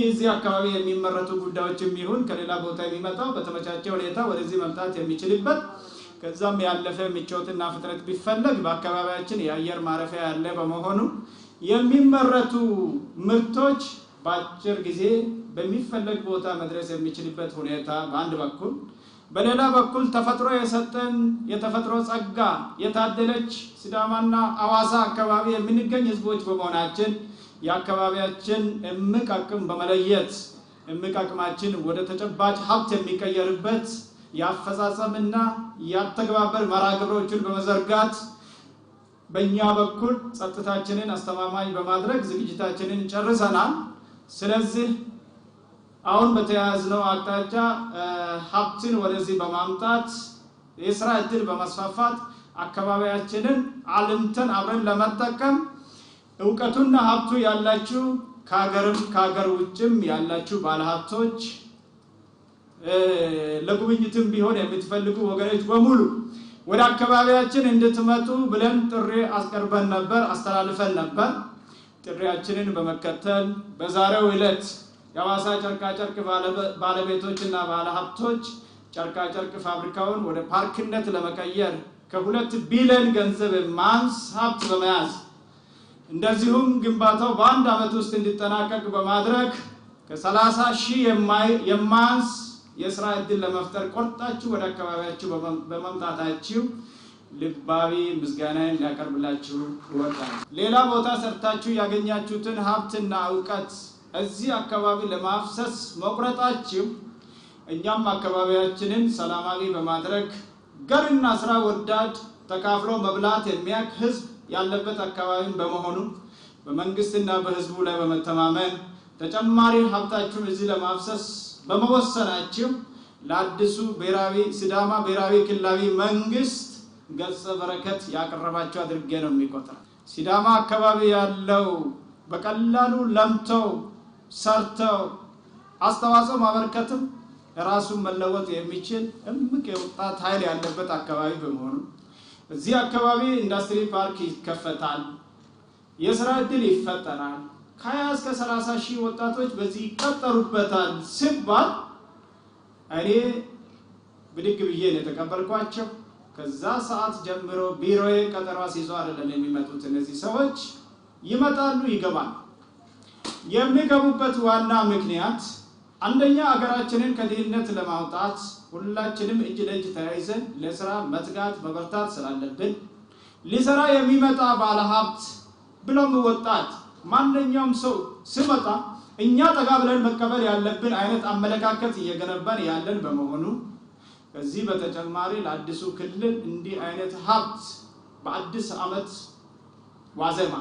S6: እዚህ አካባቢ የሚመረቱ ጉዳዮችም ይሁን ከሌላ ቦታ የሚመጣው በተመቻቸ ሁኔታ ወደዚህ መምጣት የሚችልበት ከዛም ያለፈ ምቾትና ፍጥነት ቢፈለግ በአካባቢያችን የአየር ማረፊያ ያለ በመሆኑ የሚመረቱ ምርቶች በአጭር ጊዜ በሚፈለግ ቦታ መድረስ የሚችልበት ሁኔታ በአንድ በኩል፣ በሌላ በኩል ተፈጥሮ የሰጠን የተፈጥሮ ጸጋ የታደለች ሲዳማና ሐዋሳ አካባቢ የምንገኝ ህዝቦች በመሆናችን የአካባቢያችን እምቅ አቅም በመለየት እምቅ አቅማችን ወደ ተጨባጭ ሀብት የሚቀየርበት የአፈጻጸምና የአተገባበር መርሃ ግብሮችን በመዘርጋት በእኛ በኩል ጸጥታችንን አስተማማኝ በማድረግ ዝግጅታችንን ጨርሰናል። ስለዚህ አሁን በተያያዝነው አቅጣጫ ሀብትን ወደዚህ በማምጣት የስራ ዕድል በማስፋፋት አካባቢያችንን አልምተን አብረን ለመጠቀም እውቀቱና ሀብቱ ያላችሁ ከሀገር ውጭም ያላችሁ ባለሀብቶች ለጉብኝትም ቢሆን የምትፈልጉ ወገኖች በሙሉ ወደ አካባቢያችን እንድትመጡ ብለን ጥሪ አስተላልፈን ነበር። ጥሪያችንን በመከተል በዛሬው ዕለት የሐዋሳ ጨርቃጨርቅ ባለቤቶችና ባለሀብቶች ጨርቃጨርቅ ፋብሪካውን ወደ ፓርክነት ለመቀየር ከ2 ቢሊዮን ገንዘብ ማንስ ሀብት በመያዝ እንደዚሁም ግንባታው በአንድ ዓመት ውስጥ እንዲጠናቀቅ በማድረግ ከ30,000 የማንስ የስራ ዕድል ለመፍጠር ቆርጣችሁ ወደ አካባቢያችሁ በመምጣታችሁ ልባዊ ምስጋናን ሊያቀርብላችሁ እወዳለሁ። ሌላ ቦታ ሰርታችሁ ያገኛችሁትን ሀብትና ዕውቀት እዚህ አካባቢ ለማፍሰስ መቁረጣችሁ እኛም አካባቢያችንን ሰላማዊ በማድረግ ገርና ስራ ወዳድ ተካፍሎ መብላት የሚያክ ህዝብ ያለበት አካባቢ በመሆኑ በመንግስትና በህዝቡ ላይ በመተማመን ተጨማሪ ሀብታችሁን እዚህ ለማፍሰስ በመወሰናችሁ ለአዲሱ ሲዳማ ብሔራዊ ክልላዊ መንግስት ገጸ በረከት ያቀረባችሁ አድርጌ ነው የሚቆጥረው። ሲዳማ አካባቢ ያለው በቀላሉ ለምተው ሰርተው አስተዋጽኦ ማበርከትም ራሱን መለወጥ የሚችል እምቅ የወጣት ኃይል ያለበት አካባቢ በመሆኑ እዚህ አካባቢ ኢንዱስትሪ ፓርክ ይከፈታል፣ የስራ ዕድል ይፈጠራል፣ ከ20 እስከ 30,000 ወጣቶች በዚህ ይቀጠሩበታል ሲባል እኔ ብድግ ብዬ ነው የተቀበልኳቸው። ከዛ ሰዓት ጀምሮ ቢሮዬ ቀጠሮ ሲይዘው አይደለም የሚመጡት እነዚህ ሰዎች ይመጣሉ፣ ይገባሉ። የሚገቡበት ዋና ምክንያት አንደኛ አገራችንን ከድህነት ለማውጣት ሁላችንም እጅ ለእጅ ተያይዘን ለስራ መትጋት መበርታት ስላለብን ሊሰራ የሚመጣ ባለሀብት ብሎም ወጣት ማንኛውም ሰው ሲመጣ እኛ ጠጋ ብለን መቀበል ያለብን አይነት አመለካከት እየገነባን ያለን በመሆኑ ከዚህ በተጨማሪ ለአዲሱ ክልል እንዲህ አይነት ሀብት በአዲስ ዓመት ዋዜማ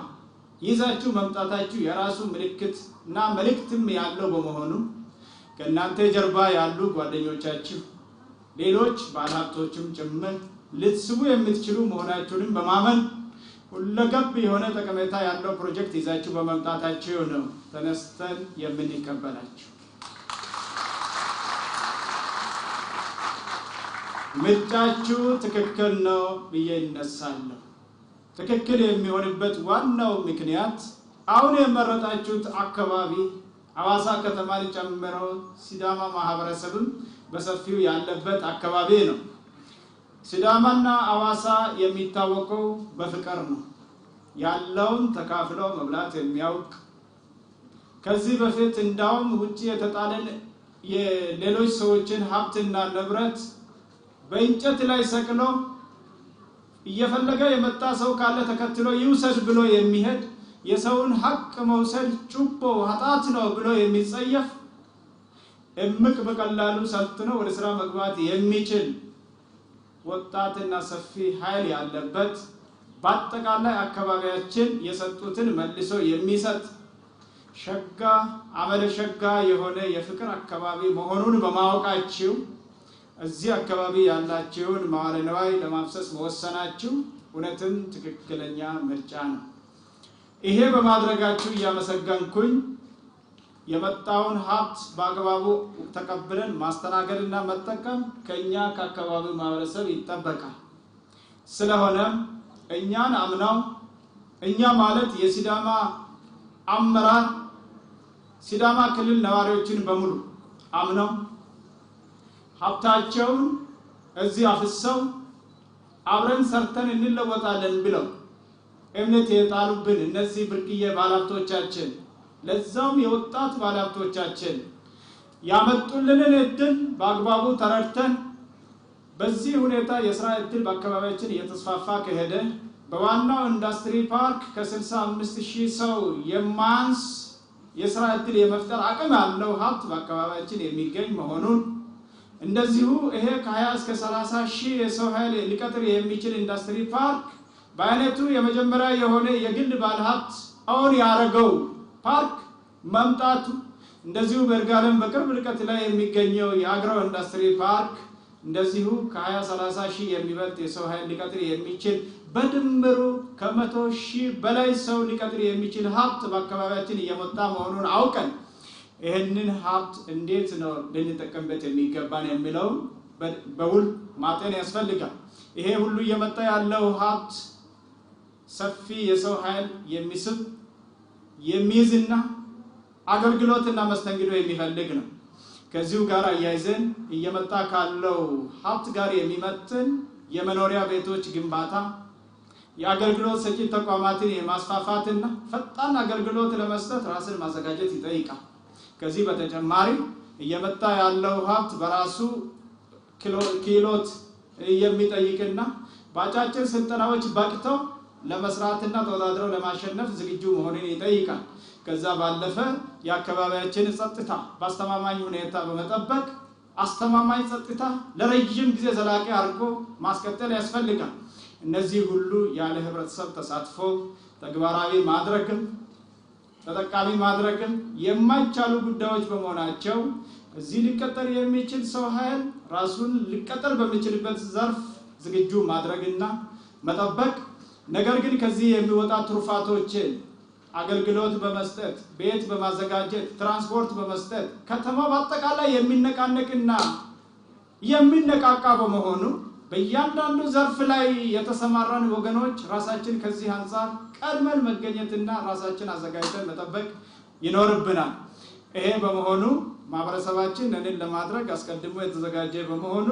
S6: ይዛችሁ መምጣታችሁ የራሱ ምልክትና መልእክትም ያለው በመሆኑ ከእናንተ ጀርባ ያሉ ጓደኞቻችሁ ሌሎች ባለሀብቶችም ጭምር ልትስቡ የምትችሉ መሆናችሁንም በማመን ሁለገብ የሆነ ጠቀሜታ ያለው ፕሮጀክት ይዛችሁ በመምጣታችሁ ነው ተነስተን የምንቀበላችሁ። ምርጫችሁ ትክክል ነው ብዬ እነሳለሁ። ትክክል የሚሆንበት ዋናው ምክንያት አሁን የመረጣችሁት አካባቢ ሐዋሳ ከተማን ጨምሮ ሲዳማ ማህበረሰብም በሰፊው ያለበት አካባቢ ነው። ሲዳማና ሐዋሳ የሚታወቀው በፍቅር ነው። ያለውን ተካፍሎ መብላት የሚያውቅ ከዚህ በፊት እንዳውም ውጪ የተጣለን የሌሎች ሰዎችን ሀብትና ንብረት በእንጨት ላይ ሰቅሎ እየፈለገ የመጣ ሰው ካለ ተከትሎ ይውሰድ ብሎ የሚሄድ የሰውን ሀቅ መውሰድ ጩቦ ኃጢአት ነው ብሎ የሚጸየፍ እምቅ በቀላሉ ሰልጥኖ ወደ ስራ መግባት የሚችል ወጣትና ሰፊ ኃይል ያለበት በአጠቃላይ አካባቢያችን የሰጡትን መልሶ የሚሰጥ ሸጋ አመለ ሸጋ የሆነ የፍቅር አካባቢ መሆኑን በማወቃችሁ እዚህ አካባቢ ያላችሁን መዋዕለ ንዋይ ለማፍሰስ መወሰናችሁ እውነትም ትክክለኛ ምርጫ ነው። ይሄ በማድረጋችሁ እያመሰገንኩኝ የመጣውን ሀብት በአግባቡ ተቀብለን ማስተናገድና መጠቀም ከኛ ከአካባቢው ማህበረሰብ ይጠበቃል። ስለሆነ እኛን አምናው እኛ ማለት የሲዳማ አመራር ሲዳማ ክልል ነዋሪዎችን በሙሉ አምነው ሀብታቸውን እዚህ አፍሰው አብረን ሰርተን እንለወጣለን ብለው እምነት የጣሉብን እነዚህ ብርቅዬ ባለሀብቶቻችን ለዛም የወጣት ባለሀብቶቻችን ያመጡልንን እድል በአግባቡ ተረድተን በዚህ ሁኔታ የስራ እድል በአካባቢያችን እየተስፋፋ ከሄደ በዋናው ኢንዱስትሪ ፓርክ ከ65,000 ሰው የማንስ የስራ እድል የመፍጠር አቅም ያለው ሀብት በአካባቢያችን የሚገኝ መሆኑን እንደዚሁ ይሄ ከ20 እስከ 30,000 የሰው ኃይል ሊቀጥር የሚችል ኢንዱስትሪ ፓርክ በአይነቱ የመጀመሪያ የሆነ የግል ባለሀብት አሁን ያረገው ፓርክ መምጣቱ እንደዚሁ በርጋለም በቅርብ ርቀት ላይ የሚገኘው የአግሮ ኢንዱስትሪ ፓርክ እንደዚሁ ከ20-30 ሺህ የሚበልጥ የሰው ኃይል ሊቀጥር የሚችል በድምሩ ከ100 ሺህ በላይ ሰው ሊቀጥር የሚችል ሀብት በአካባቢያችን እየመጣ መሆኑን አውቀን ይህንን ሀብት እንዴት ነው ልንጠቀምበት የሚገባን የሚለው በውል ማጤን ያስፈልጋል። ይሄ ሁሉ እየመጣ ያለው ሀብት ሰፊ የሰው ኃይል የሚስብ የሚይዝና አገልግሎትና መስተንግዶ የሚፈልግ ነው። ከዚሁ ጋር አያይዘን እየመጣ ካለው ሀብት ጋር የሚመጥን የመኖሪያ ቤቶች ግንባታ የአገልግሎት ሰጪ ተቋማትን የማስፋፋትና ፈጣን አገልግሎት ለመስጠት ራስን ማዘጋጀት ይጠይቃል። ከዚህ በተጨማሪ እየመጣ ያለው ሀብት በራሱ ክህሎት የሚጠይቅና በአጫጭር ስልጠናዎች በቅተው ለመስራትና ተወዳድረው ለማሸነፍ ዝግጁ መሆንን ይጠይቃል። ከዛ ባለፈ የአካባቢያችን ጸጥታ በአስተማማኝ ሁኔታ በመጠበቅ አስተማማኝ ጸጥታ ለረጅም ጊዜ ዘላቂ አድርጎ ማስቀጠል ያስፈልጋል። እነዚህ ሁሉ ያለ ህብረተሰብ ተሳትፎ ተግባራዊ ማድረግም ተጠቃሚ ማድረግም የማይቻሉ ጉዳዮች በመሆናቸው እዚህ ሊቀጠር የሚችል ሰው ኃይል ራሱን ሊቀጠር በሚችልበት ዘርፍ ዝግጁ ማድረግና መጠበቅ ነገር ግን ከዚህ የሚወጣ ትሩፋቶችን አገልግሎት በመስጠት ቤት በማዘጋጀት ትራንስፖርት በመስጠት ከተማው በአጠቃላይ የሚነቃነቅና የሚነቃቃ በመሆኑ በእያንዳንዱ ዘርፍ ላይ የተሰማራን ወገኖች ራሳችን ከዚህ አንፃር ቀድመን መገኘትና ራሳችን አዘጋጅተን መጠበቅ ይኖርብናል። ይሄ በመሆኑ ማህበረሰባችን እንን ለማድረግ አስቀድሞ የተዘጋጀ በመሆኑ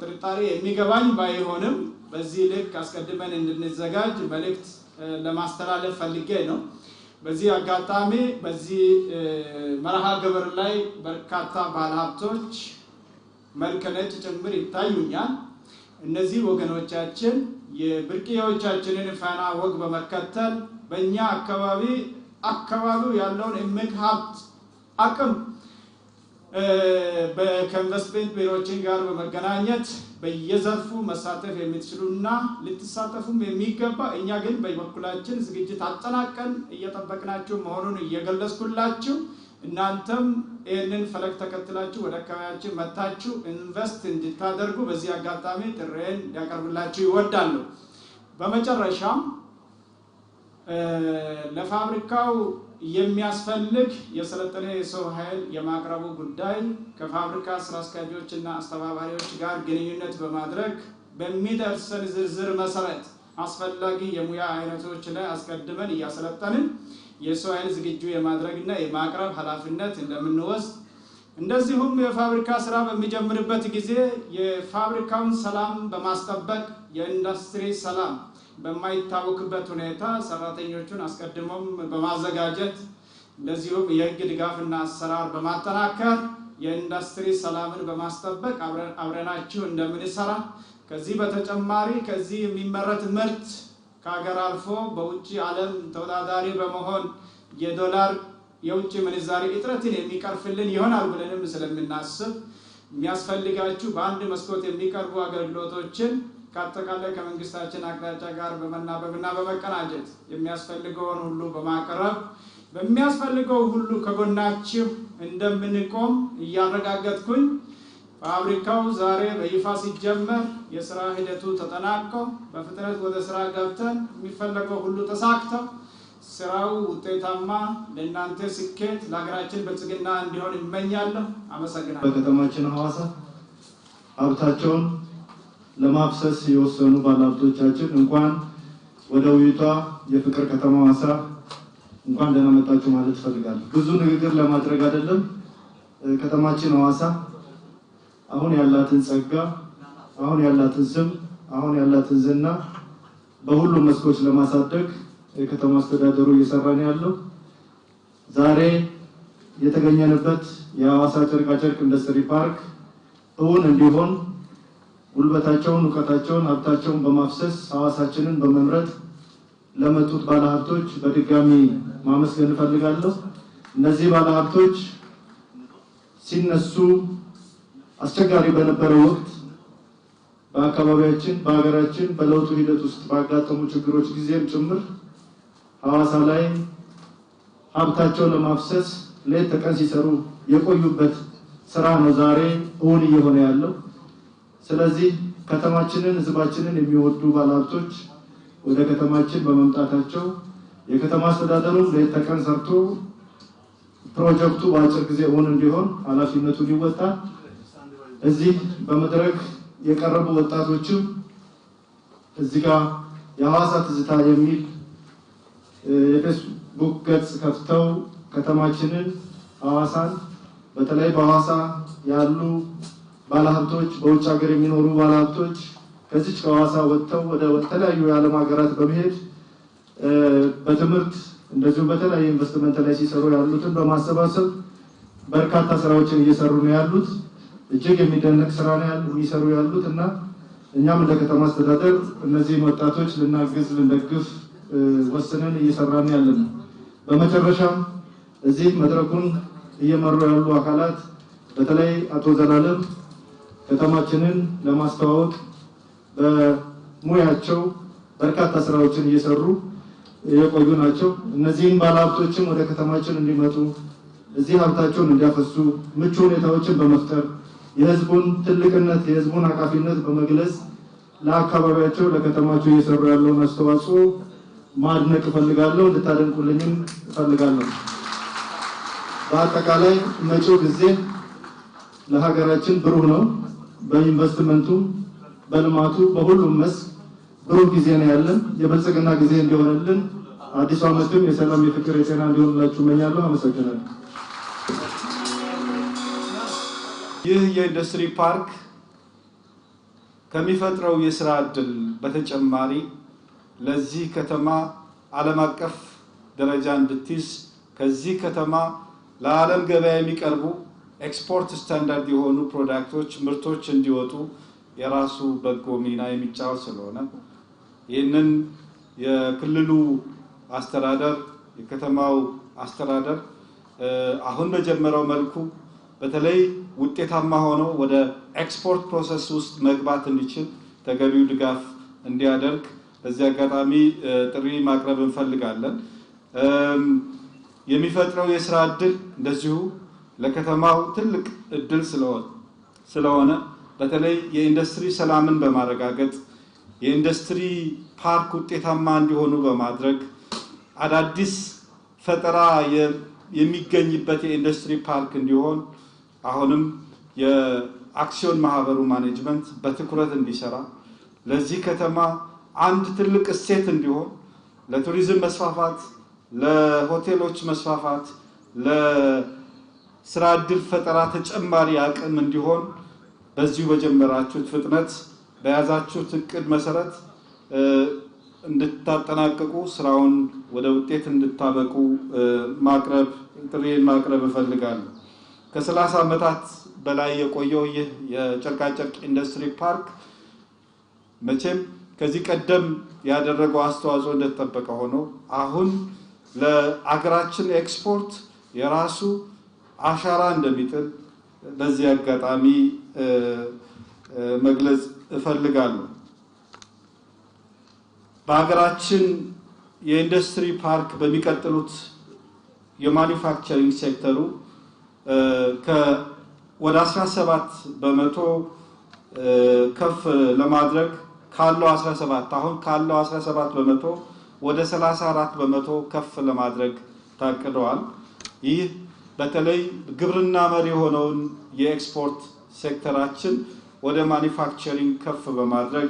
S6: ጥርጣሬ የሚገባኝ ባይሆንም በዚህ ልክ አስቀድመን እንድንዘጋጅ መልእክት ለማስተላለፍ ፈልጌ ነው። በዚህ አጋጣሚ በዚህ መርሃ ግብር ላይ በርካታ ባለሀብቶች መልከ ነጭ ጭምር ይታዩኛል። እነዚህ ወገኖቻችን የብርቅዬዎቻችንን ፋና ወግ በመከተል በእኛ አካባቢው ያለውን እምቅ ሀብት አቅም ከኢንቨስትመንት ቢሮዎችን ጋር በመገናኘት በየዘርፉ መሳተፍ የምትችሉና ልትሳተፉም የሚገባ እኛ ግን በበኩላችን ዝግጅት አጠናቀን እየጠበቅናችሁ መሆኑን እየገለጽኩላችሁ እናንተም ይህንን ፈለግ ተከትላችሁ ወደ አካባቢያችን መታችሁ ኢንቨስት እንድታደርጉ በዚህ አጋጣሚ ጥሬን ሊያቀርብላችሁ ይወዳሉ። በመጨረሻም ለፋብሪካው የሚያስፈልግ የሰለጠነ የሰው ኃይል የማቅረቡ ጉዳይ ከፋብሪካ ስራ አስኪያጆችና አስተባባሪዎች ጋር ግንኙነት በማድረግ በሚደርሰን ዝርዝር መሰረት አስፈላጊ የሙያ አይነቶች ላይ አስቀድመን እያሰለጠንን የሰው ኃይል ዝግጁ የማድረግና የማቅረብ ኃላፊነት እንደምንወስድ እንደዚሁም የፋብሪካ ስራ በሚጀምርበት ጊዜ የፋብሪካውን ሰላም በማስጠበቅ የኢንዱስትሪ ሰላም በማይታወቅበት ሁኔታ ሰራተኞቹን አስቀድሞም በማዘጋጀት እንደዚሁም የህግ ድጋፍና አሰራር በማጠናከር የኢንዱስትሪ ሰላምን በማስጠበቅ አብረናችሁ እንደምንሰራ ከዚህ በተጨማሪ ከዚህ የሚመረት ምርት ከሀገር አልፎ በውጭ ዓለም ተወዳዳሪ በመሆን የዶላር የውጭ ምንዛሪ እጥረትን የሚቀርፍልን ይሆናል ብለንም ስለምናስብ የሚያስፈልጋችሁ በአንድ መስኮት የሚቀርቡ አገልግሎቶችን ከአጠቃላይ ከመንግስታችን አቅጣጫ ጋር በመናበብና በመቀናጀት የሚያስፈልገውን ሁሉ በማቅረብ በሚያስፈልገው ሁሉ ከጎናችሁ እንደምንቆም እያረጋገጥኩኝ ፋብሪካው ዛሬ በይፋ ሲጀመር የስራ ሂደቱ ተጠናቆ በፍጥነት ወደ ስራ ገብተን የሚፈለገው ሁሉ ተሳክተው ስራው ውጤታማ ለእናንተ ስኬት ለሀገራችን ብልጽግና እንዲሆን እመኛለሁ። አመሰግናለሁ።
S17: በከተማችን ሐዋሳ ሀብታቸውን ለማፍሰስ የወሰኑ ባለሀብቶቻችን እንኳን ወደ ውይይቷ የፍቅር ከተማ ሐዋሳ እንኳን ደህና መጣችሁ ማለት እፈልጋለሁ። ብዙ ንግግር ለማድረግ አይደለም። ከተማችን ሐዋሳ አሁን ያላትን ጸጋ፣ አሁን ያላትን ስም፣ አሁን ያላትን ዝና በሁሉም መስኮች ለማሳደግ የከተማ አስተዳደሩ እየሰራ ነው ያለው። ዛሬ የተገኘንበት የሐዋሳ ጨርቃጨርቅ ኢንዱስትሪ ፓርክ እውን እንዲሆን ጉልበታቸውን፣ ዕውቀታቸውን፣ ሀብታቸውን በማፍሰስ ሐዋሳችንን በመምረጥ ለመጡት ባለሀብቶች በድጋሚ ማመስገን እፈልጋለሁ። እነዚህ ባለሀብቶች ሲነሱ አስቸጋሪ በነበረው ወቅት በአካባቢያችን በሀገራችን በለውጡ ሂደት ውስጥ ባጋጠሙ ችግሮች ጊዜም ጭምር ሐዋሳ ላይ ሀብታቸውን ለማፍሰስ ሌት ተቀን ሲሰሩ የቆዩበት ስራ ነው ዛሬ እውን እየሆነ ያለው። ስለዚህ ከተማችንን ህዝባችንን የሚወዱ ባለሀብቶች ወደ ከተማችን በመምጣታቸው የከተማ አስተዳደሩ ሌት ተቀን ሰርቶ ፕሮጀክቱ በአጭር ጊዜ እውን እንዲሆን ኃላፊነቱን ይወጣል። እዚህ በመድረክ የቀረቡ ወጣቶችም እዚህ ጋር የሐዋሳ ትዝታ የሚል የፌስቡክ ገጽ ከፍተው ከተማችንን ሐዋሳን በተለይ በሐዋሳ ያሉ ባለሀብቶች በውጭ ሀገር የሚኖሩ ባለሀብቶች ከዚህ ከሐዋሳ ወጥተው ወደ ተለያዩ የዓለም ሀገራት በመሄድ በትምህርት እንደዚሁ በተለያዩ ኢንቨስትመንት ላይ ሲሰሩ ያሉትን በማሰባሰብ በርካታ ስራዎችን እየሰሩ ነው ያሉት። እጅግ የሚደነቅ ስራ ነው የሚሰሩ ያሉት እና እኛም እንደ ከተማ አስተዳደር እነዚህን ወጣቶች ልናግዝ ልንደግፍ ወስነን እየሰራን ያለን ነው። በመጨረሻም እዚህ መድረኩን እየመሩ ያሉ አካላት በተለይ አቶ ዘላለም ከተማችንን ለማስተዋወቅ በሙያቸው በርካታ ስራዎችን እየሰሩ የቆዩ ናቸው። እነዚህን ባለሀብቶችም ወደ ከተማችን እንዲመጡ እዚህ ሀብታቸውን እንዲያፈሱ ምቹ ሁኔታዎችን በመፍጠር የህዝቡን ትልቅነት የህዝቡን አቃፊነት በመግለጽ ለአካባቢያቸው ለከተማቸው እየሰሩ ያለውን አስተዋጽኦ ማድነቅ እፈልጋለሁ። እንድታደንቁልኝም እፈልጋለሁ። በአጠቃላይ መጪው ጊዜ ለሀገራችን ብሩህ ነው። በኢንቨስትመንቱ በልማቱ በሁሉም መስክ ብሩህ ጊዜ ነው ያለን። የብልጽግና ጊዜ እንዲሆንልን አዲሱ ዓመትም የሰላም የፍቅር የጤና እንዲሆንላችሁ እመኛለሁ። አመሰግናለሁ።
S6: ይህ የኢንዱስትሪ ፓርክ ከሚፈጥረው የስራ ዕድል በተጨማሪ ለዚህ ከተማ ዓለም አቀፍ ደረጃ እንድትይዝ ከዚህ ከተማ ለዓለም ገበያ የሚቀርቡ ኤክስፖርት ስታንዳርድ የሆኑ ፕሮዳክቶች ምርቶች እንዲወጡ የራሱ በጎ ሚና የሚጫወት ስለሆነ ይህንን የክልሉ አስተዳደር የከተማው አስተዳደር አሁን በጀመረው መልኩ በተለይ ውጤታማ ሆኖ ወደ ኤክስፖርት ፕሮሰስ ውስጥ መግባት እንዲችል ተገቢው ድጋፍ እንዲያደርግ በዚህ አጋጣሚ ጥሪ ማቅረብ እንፈልጋለን። የሚፈጥረው የስራ ዕድል እንደዚሁ ለከተማው ትልቅ ዕድል ስለሆነ በተለይ የኢንዱስትሪ ሰላምን በማረጋገጥ የኢንዱስትሪ ፓርክ ውጤታማ እንዲሆኑ በማድረግ አዳዲስ ፈጠራ የሚገኝበት የኢንዱስትሪ ፓርክ እንዲሆን አሁንም የአክሲዮን ማህበሩ ማኔጅመንት በትኩረት እንዲሰራ ለዚህ ከተማ አንድ ትልቅ እሴት እንዲሆን ለቱሪዝም መስፋፋት ለሆቴሎች መስፋፋት ለስራ ዕድል ፈጠራ ተጨማሪ አቅም እንዲሆን በዚሁ በጀመራችሁት ፍጥነት በያዛችሁት እቅድ መሰረት እንድታጠናቅቁ ስራውን ወደ ውጤት እንድታበቁ ጥሪዬን ማቅረብ እፈልጋለሁ። ከ30 ዓመታት በላይ የቆየው ይህ የጨርቃጨርቅ ኢንዱስትሪ ፓርክ መቼም ከዚህ ቀደም ያደረገው አስተዋጽኦ እንደተጠበቀ ሆኖ አሁን ለአገራችን ኤክስፖርት የራሱ አሻራ እንደሚጥል በዚህ አጋጣሚ መግለጽ እፈልጋለሁ። በሀገራችን የኢንዱስትሪ ፓርክ በሚቀጥሉት የማኑፋክቸሪንግ ሴክተሩ ወደ 17 በመቶ ከፍ ለማድረግ ካለው 17 አሁን ካለው 17 በመቶ ወደ 34 በመቶ ከፍ ለማድረግ ታቅደዋል። ይህ በተለይ ግብርና መሪ የሆነውን የኤክስፖርት ሴክተራችን ወደ ማኑፋክቸሪንግ ከፍ በማድረግ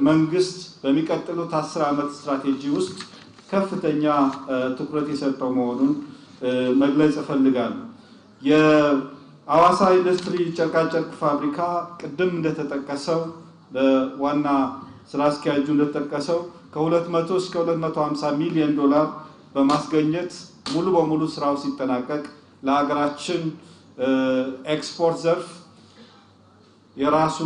S6: መንግስት በሚቀጥሉት 10 ዓመት ስትራቴጂ ውስጥ ከፍተኛ ትኩረት የሰጠው መሆኑን መግለጽ እፈልጋለሁ። የሐዋሳ ኢንዱስትሪ ጨርቃጨርቅ ፋብሪካ ቅድም እንደተጠቀሰው በዋና ስራ አስኪያጁ እንደተጠቀሰው ከ200 እስከ 250 ሚሊዮን ዶላር በማስገኘት ሙሉ በሙሉ ስራው ሲጠናቀቅ ለሀገራችን ኤክስፖርት ዘርፍ የራሱ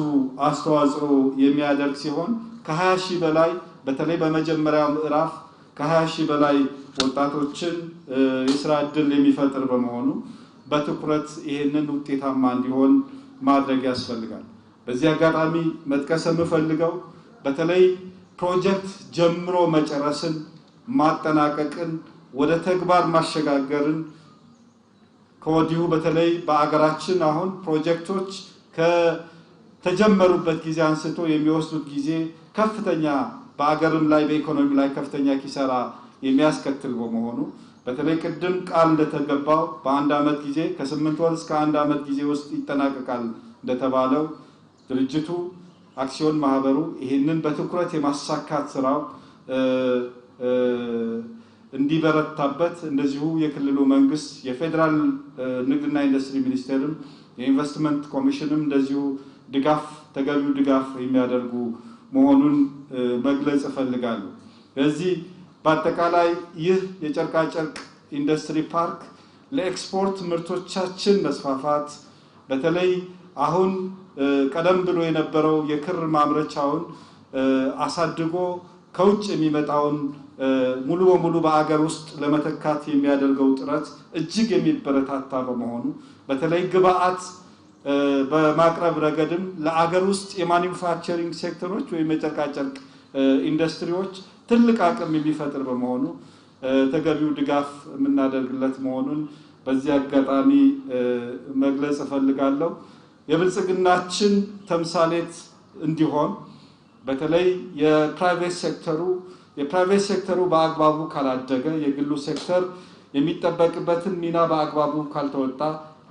S6: አስተዋጽኦ የሚያደርግ ሲሆን ከ20 ሺህ በላይ በተለይ በመጀመሪያው ምዕራፍ ከ20 ሺህ በላይ ወጣቶችን የስራ ዕድል የሚፈጥር በመሆኑ በትኩረት ይሄንን ውጤታማ እንዲሆን ማድረግ ያስፈልጋል።
S20: በዚህ አጋጣሚ መጥቀስ የምፈልገው በተለይ ፕሮጀክት ጀምሮ መጨረስን ማጠናቀቅን ወደ ተግባር ማሸጋገርን ከወዲሁ በተለይ በአገራችን አሁን ፕሮጀክቶች ከተጀመሩበት ጊዜ አንስቶ የሚወስዱት ጊዜ ከፍተኛ በአገርም ላይ በኢኮኖሚ ላይ ከፍተኛ ኪሳራ የሚያስከትል በመሆኑ በተለይ ቅድም ቃል እንደተገባው በአንድ አመት ጊዜ ከ8 ወር እስከ 1 አመት ጊዜ ውስጥ ይጠናቀቃል እንደተባለው ድርጅቱ አክሲዮን ማህበሩ ይሄንን በትኩረት የማሳካት ስራው እንዲበረታበት እንደዚሁ የክልሉ መንግስት የፌደራል ንግድና ኢንዱስትሪ ሚኒስቴርም የኢንቨስትመንት ኮሚሽንም እንደዚሁ ድጋፍ ተገቢው ድጋፍ የሚያደርጉ መሆኑን መግለጽ እፈልጋለሁ። ስለዚህ በአጠቃላይ ይህ የጨርቃ ጨርቅ ኢንዱስትሪ ፓርክ ለኤክስፖርት ምርቶቻችን መስፋፋት በተለይ አሁን ቀደም ብሎ የነበረው የክር ማምረቻውን አሳድጎ ከውጭ የሚመጣውን ሙሉ በሙሉ በአገር ውስጥ ለመተካት የሚያደርገው ጥረት እጅግ የሚበረታታ በመሆኑ በተለይ ግብአት በማቅረብ ረገድም ለአገር ውስጥ የማኑፋክቸሪንግ ሴክተሮች ወይም የጨርቃ ጨርቅ ኢንዱስትሪዎች ትልቅ አቅም የሚፈጥር በመሆኑ ተገቢው ድጋፍ የምናደርግለት መሆኑን በዚህ አጋጣሚ መግለጽ እፈልጋለሁ። የብልጽግናችን ተምሳሌት እንዲሆን በተለይ የፕራይቬት ሴክተሩ በአግባቡ ካላደገ የግሉ ሴክተር የሚጠበቅበትን ሚና በአግባቡ ካልተወጣ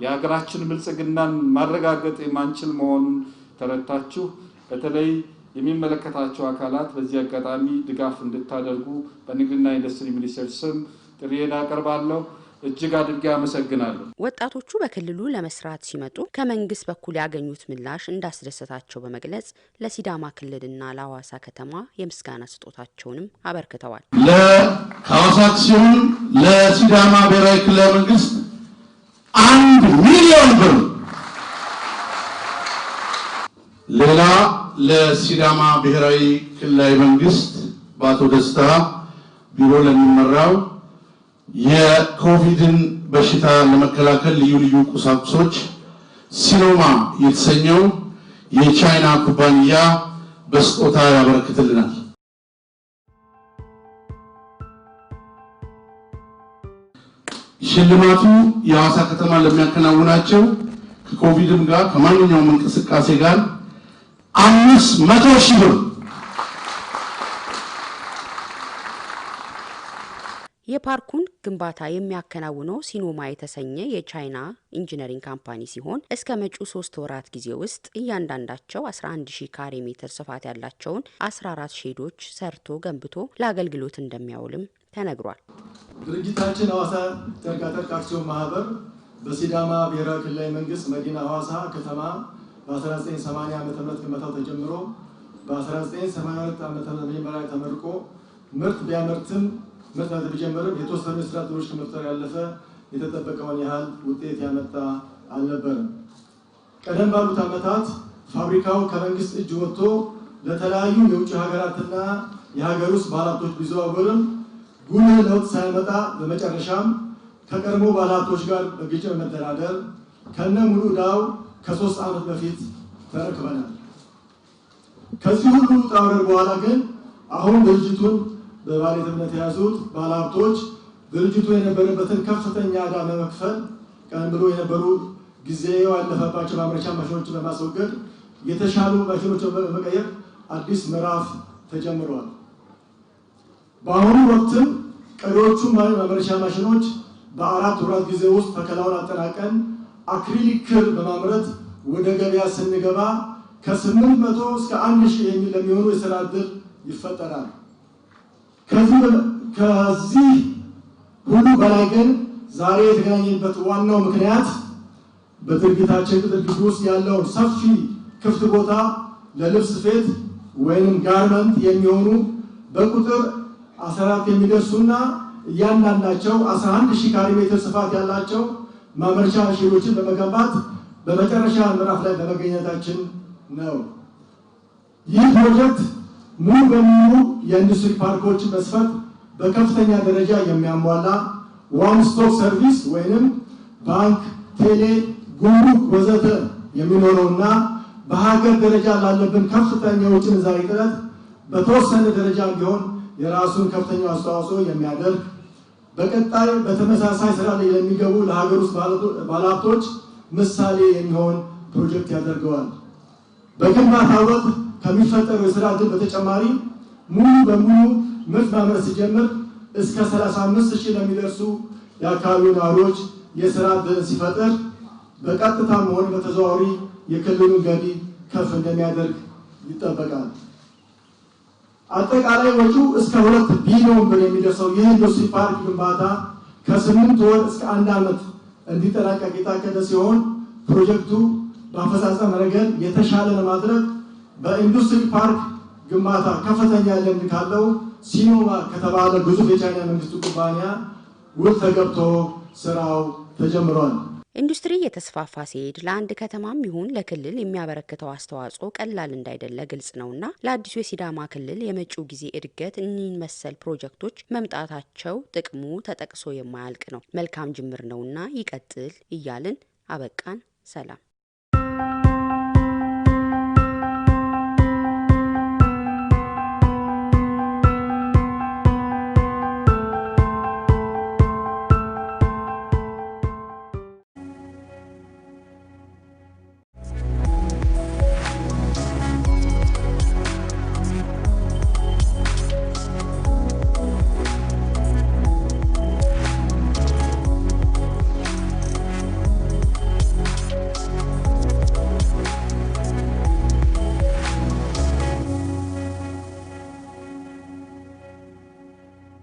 S20: የሀገራችን ብልጽግናን ማረጋገጥ የማንችል መሆኑን ተረድታችሁ በተለይ የሚመለከታቸው አካላት በዚህ አጋጣሚ ድጋፍ እንድታደርጉ በንግድና ኢንዱስትሪ ሚኒስቴር ስም ጥሪዬን አቀርባለሁ። እጅግ አድርጌ አመሰግናለሁ።
S19: ወጣቶቹ በክልሉ ለመስራት ሲመጡ ከመንግስት በኩል ያገኙት ምላሽ እንዳስደሰታቸው በመግለጽ ለሲዳማ ክልልና ለሐዋሳ ከተማ የምስጋና ስጦታቸውንም አበርክተዋል።
S4: ለሐዋሳ አክሲዮን ለሲዳማ ብሔራዊ ክልላዊ መንግስት 1 ሚሊዮን ብር፣ ሌላ ለሲዳማ ብሔራዊ ክልላዊ መንግስት በአቶ ደስታ ቢሮ ለሚመራው የኮቪድን በሽታ ለመከላከል ልዩ ልዩ ቁሳቁሶች ሲኖማ የተሰኘው የቻይና ኩባንያ በስጦታ ያበረክትልናል። ሽልማቱ የሐዋሳ ከተማ ለሚያከናውናቸው ከኮቪድም ጋር ከማንኛውም እንቅስቃሴ ጋር 500,000 ብር።
S19: የፓርኩን ግንባታ የሚያከናውነው ሲኖማ የተሰኘ የቻይና ኢንጂነሪንግ ካምፓኒ ሲሆን እስከ መጪው 3 ወራት ጊዜ ውስጥ እያንዳንዳቸው 11,000 ካሬ ሜትር ስፋት ያላቸውን 14 ሼዶች ሰርቶ ገንብቶ ለአገልግሎት እንደሚያውልም ተነግሯል።
S17: ድርጅታችን ሐዋሳ ጨርቃ ጨርቅ አክሲዮን ማህበር በሲዳማ ብሔራዊ ክልላዊ መንግስት መዲና ሐዋሳ ከተማ በ1980 ዓ.ም ግንባታው ተጀምሮ በ1982 ዓ.ም መጀመሪያ ተመርቆ ምርት ቢያመርትም ምርት ቢጀምርም የተወሰኑ የስራ ዕድሎች ከመፍጠር ያለፈ የተጠበቀውን ያህል ውጤት ያመጣ አልነበረም። ቀደም ባሉት ዓመታት ፋብሪካው ከመንግስት እጅ ወጥቶ ለተለያዩ የውጭ ሀገራትና የሀገር ውስጥ ባለሀብቶች ቢዘዋወርም ጉልህ ለውጥ ሳይመጣ በመጨረሻም ከቀድሞ ባለሀብቶች ጋር በግጭት በመደራደር ከነ ሙሉ ዕዳው ከ3 ዓመት በፊት ተረክበናል። ከዚህ ሁሉ ውጣ ውረድ በኋላ ግን አሁን ድርጅቱን በባለቤትነት የያዙት ባለሀብቶች ድርጅቱ የነበረበትን ከፍተኛ ዕዳ በመክፈል ቀደም ብሎ የነበሩ ጊዜው ያለፈባቸው ማምረቻ ማሽኖችን በማስወገድ የተሻሉ ማሽኖችን በመቀየር አዲስ ምዕራፍ ተጀምሯል። በአሁኑ ወቅትም ቀሪዎቹ ማምረቻ ማሽኖች በ4 ወራት ጊዜ ውስጥ ተከላውን አጠናቀን አክሪሊክ ክር በማምረት ወደ ገበያ ስንገባ ከ800 እስከ 1,000 ለሚሆኑ የሥራ ዕድል ይፈጠራል። ከዚህ ሁሉ በላይ ግን ዛሬ የተገናኘንበት ዋናው ምክንያት በድርጅታችን ቅጥር ግቢ ውስጥ ያለውን ሰፊ ክፍት ቦታ ለልብስ ስፌት ወይም ጋርመንት የሚሆኑ በቁጥር 14 የሚደርሱና እያንዳንዳቸው 11,000 ካሬ ሜትር ስፋት ያላቸው ማምረቻ ሼዶችን በመገንባት በመጨረሻ ምዕራፍ ላይ በመገኘታችን ነው። ይህ ፕሮጀክት ሙሉ በሙሉ የኢንዱስትሪ ፓርኮች መስፈርት በከፍተኛ ደረጃ የሚያሟላ ዋን ስቶፕ ሰርቪስ ወይንም ባንክ፣ ቴሌ፣ ጉምሩክ ወዘተ የሚኖረውና በሀገር ደረጃ ላለብን ከፍተኛ የውጭ ምንዛሪ እጥረት በተወሰነ ደረጃ ቢሆን የራሱን ከፍተኛ አስተዋጽኦ የሚያደርግ በቀጣይ በተመሳሳይ ስራ ላይ ለሚገቡ ለሀገር ውስጥ ባለሀብቶች ምሳሌ የሚሆን ፕሮጀክት ያደርገዋል። በግንባታ ወቅት ከሚፈጠረው የስራ ዕድል በተጨማሪ ሙሉ በሙሉ ምርት ማምረት ሲጀምር እስከ 35,000 ለሚደርሱ የአካባቢው ነዋሪዎች የስራ ዕድል ሲፈጥር በቀጥታም ሆነ በተዘዋዋሪ የክልሉን ገቢ ከፍ እንደሚያደርግ ይጠበቃል። አጠቃላይ ወጪው እስከ 2 ቢሊዮን ብር የሚደርሰው ይህ ኢንዱስትሪ ፓርክ ግንባታ ከ8 ወር እስከ 1 ዓመት እንዲጠናቀቅ የታቀደ ሲሆን ፕሮጀክቱ በአፈጻጸም ረገድ የተሻለ ለማድረግ በኢንዱስትሪ ፓርክ ግንባታ ከፍተኛ ልምድ ካለው ሲኖቫ ከተባለ ግዙፍ የቻይና መንግስት ኩባንያ ውል ተገብቶ ስራው ተጀምሯል።
S19: ኢንዱስትሪ የተስፋፋ ሲሄድ ለአንድ ከተማም ይሁን ለክልል የሚያበረክተው አስተዋጽኦ ቀላል እንዳይደለ ግልጽ ነውና ለአዲሱ የሲዳማ ክልል የመጪው ጊዜ እድገት እኒህን መሰል ፕሮጀክቶች መምጣታቸው ጥቅሙ ተጠቅሶ የማያልቅ ነው። መልካም ጅምር ነውና ይቀጥል እያልን አበቃን። ሰላም።